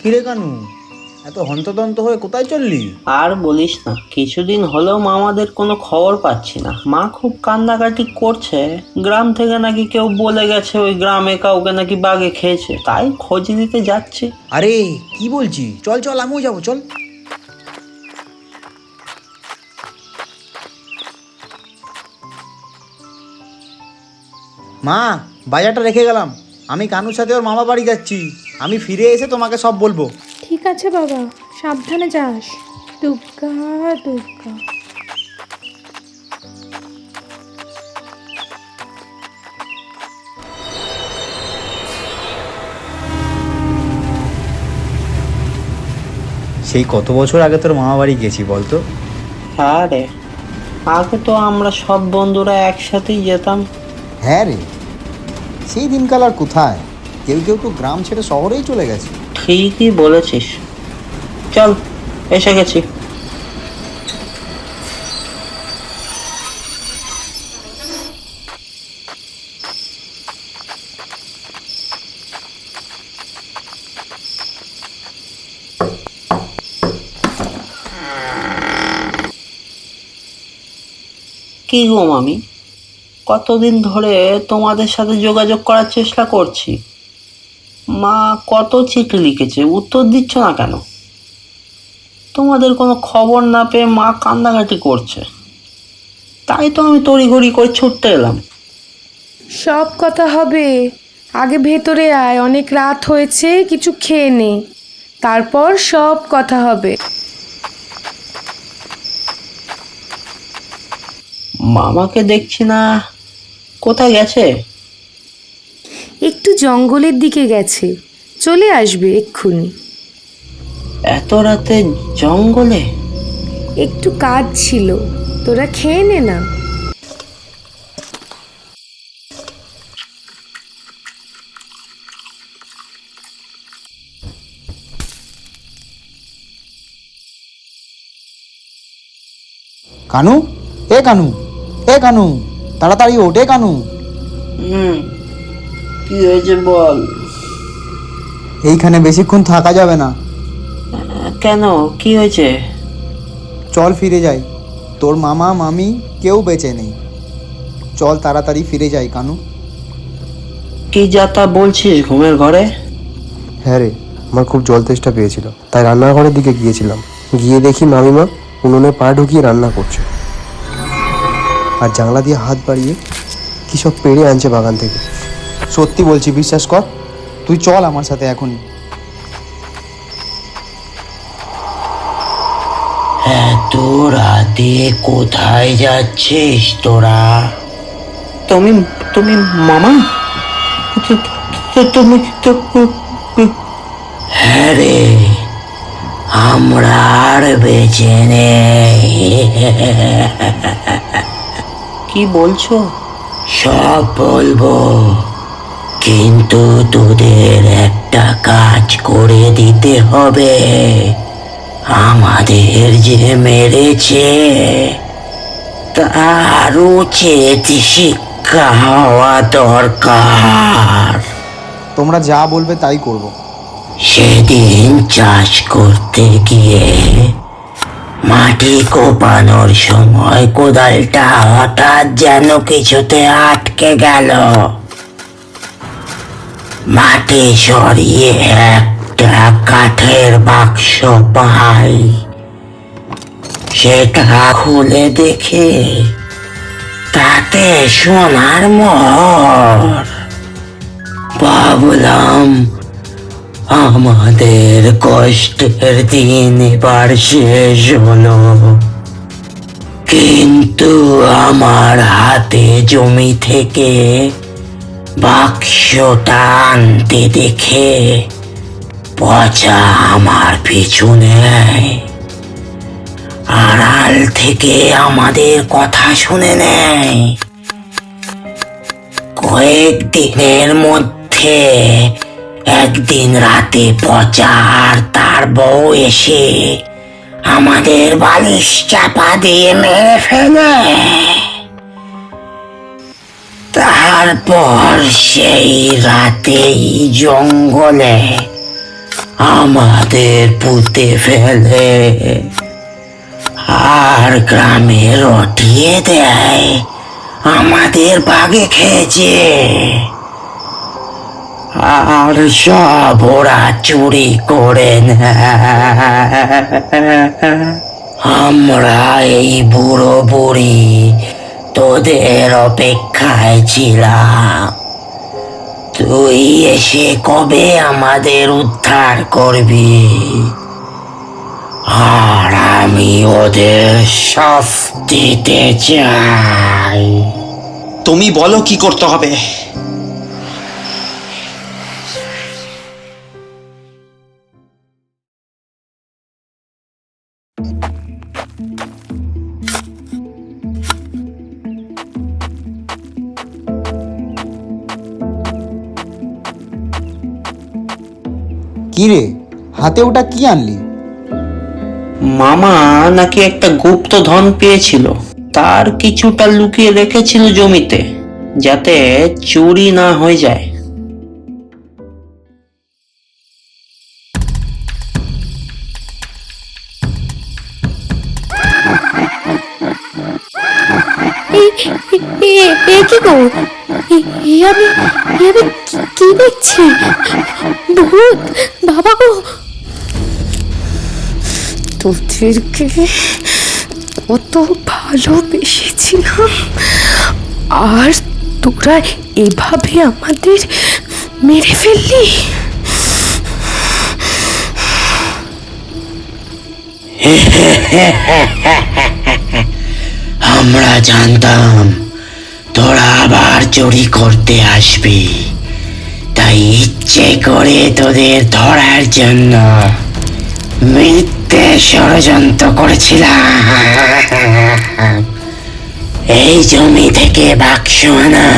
কিরে কানু, এত হন্তদন্ত হয়ে কোথায় চললি? আর বলিস না, কিছুদিন হলেও মামাদের কোনো খবর পাচ্ছি না। মা খুব কান্নাকাটি করছে। গ্রাম থেকে নাকি কেউ বলে গেছে ওই গ্রামে কাউকে নাকি বাঘে খেয়েছে, তাই খোঁজ নিতে যাচ্ছে। আরে কি বলছি, চল চল আমিও যাবো, চল। মা, বাজারটা রেখে গেলাম, আমি কানুর সাথে ওর মামা বাড়ি যাচ্ছি। আমি ফিরে এসে তোমাকে সব বলবো। ঠিক আছে বাবা, সাবধানে যাস। দুর্গা দুর্গা। সেই কত বছর আগে তোর মামা বাড়ি গেছি বলতো? হ্যাঁ রে, আগে তো আমরা সব বন্ধুরা একসাথেই যেতাম। হ্যাঁ রে, সেই দিনকাল আর কোথায়? কেউ কেউ তো গ্রাম ছেড়ে শহরেই চলে গেছে। ঠিকই বলেছিস, চল এসে গেছি। কি গো মামি, কতদিন ধরে তোমাদের সাথে যোগাযোগ করার চেষ্টা করছি। মা কত চিঠি লিখেছে, উত্তর দিচ্ছ না কেন? তোমাদের কোনো খবর না পেয়ে মা কান্নাকাটি করছে, তাই তো আমি তড়িঘড়ি করে ছুটতে এলাম। সব কথা হবে, আগে ভেতরে আয়, অনেক রাত হয়েছে, কিছু খেয়ে নে, তারপর সব কথা হবে। মামাকে দেখছি না, কোথায় গেছে? একটু জঙ্গলের দিকে গেছে, চলে আসবে এক্ষুনি। এত রাতে জঙ্গলে? একটু কাজ ছিল, তোরা খেয়ে নে না। কানু, এ কানু, এ কানু, তাড়াতাড়ি ওঠ, এ কানু। কি হয়েছে বল। এইখানে বেশিক্ষণ থাকা যাবে না। কেন, কি হয়েছে? চল ফিরে যাই, তোর মামা মামি কেউ বেঁচে নেই। চল তাড়াতাড়ি ফিরে যাই কানু। কি যা তা বলছিস ঘুমের ঘরে? হ্যাঁ রে, আমার খুব জল তেষ্টা পেয়েছিল, তাই রান্নাঘরের দিকে গিয়েছিলাম। গিয়ে দেখি মামিমা উনুনে পা ঢুকিয়ে রান্না করছে, আর জানলা দিয়ে হাত বাড়িয়ে কী সব পেড়ে আনছে বাগান থেকে। সত্যি বলছি, বিশ্বাস কর, তুই চল আমার সাথে এখনই। এত রাতে কোথায় যাচ্ছিস তোরা? তুমি তুমি মামা, তুমি হ্যাঁ রে, আমরা আর বেঁচে নেই। কি বলছো? সব বলবো, কিন্তু তোদের একটা কাজ করে দিতে হবে। আমাদের যে মেরেছে তার উচিত শিক্ষা হওয়া দরকার। তোমরা যা বলবে তাই করব। সেদিন চাষ করতে গিয়ে মাটি কোপানোর সময় কোদালটা হঠাৎ যেন কিছুতে আটকে গেল। মাটি সরিয়ে একটা কাঠের বাক্স পাই, সেটা খুলে দেখে তাতে সোনার মোহর। ভাবলাম আমাদের কষ্টের দিন এবার শেষ হলো, কিন্তু আমার হাতে জমি থেকে বাক্সটা আনতে দেখে পচা আমার পিছু নেয়, আড়াল থেকে আমাদের কথা শুনে নেয়। কয়েকদিনের মধ্যে একদিন রাতে পচা আর তার বউ এসে আমাদের বালিশ চাপা দিয়ে মেরে ফেলে। তারপর সেই রাতেই জঙ্গলে আমাদের পুঁতে ফেলে আর গ্রামে রটিয়ে দেয় আমাদের বাগে খেয়েছে। আর সব ওরা চুরি করে নেয়। আমরা এই বুড়ো বুড়ি তোদের অপেক্ষায় ছিলাম, তুই এসে কবে আমাদের উদ্ধার করবি। আর আমি ওদের শাস্তি দিতে চাই। তুমি বলো কি করতে হবে। কি রে, হাতে ওটা কি আনলি? মামা নাকি একটা গুপ্ত ধন পেয়েছিল, তার কিছুটা লুকিয়ে রেখেছিল জমিতে, যাতে চুরি না হয়ে যায়। এ কি গো, আমি কি দেখছি? ভূত! বাবা গো, তোদেরকে কত ভালোবেসেছিলাম, আর তোরা এভাবে আমাদের মেরে ফেললি। আমরা জানতাম তোরা আবার চুরি করতে আসবি, তাই ইচ্ছে করে তোদের ধরার জন্য মিথ্যে ষড়যন্ত্র করেছিলাম। এই জমি থেকে বাক্স আনা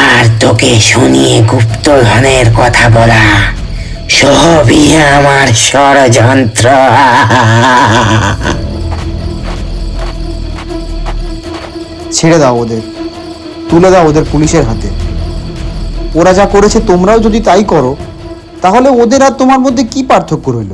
আর তোকে শুনিয়ে গুপ্তধনের কথা বলা সবই আমার ষড়যন্ত্র। ছেড়ে দাও ওদের, তুলে দাও ওদের পুলিশের হাতে। ওরা যা করেছে তোমরাও যদি তাই করো, তাহলে ওদের আর তোমার মধ্যে কি পার্থক্য রইল?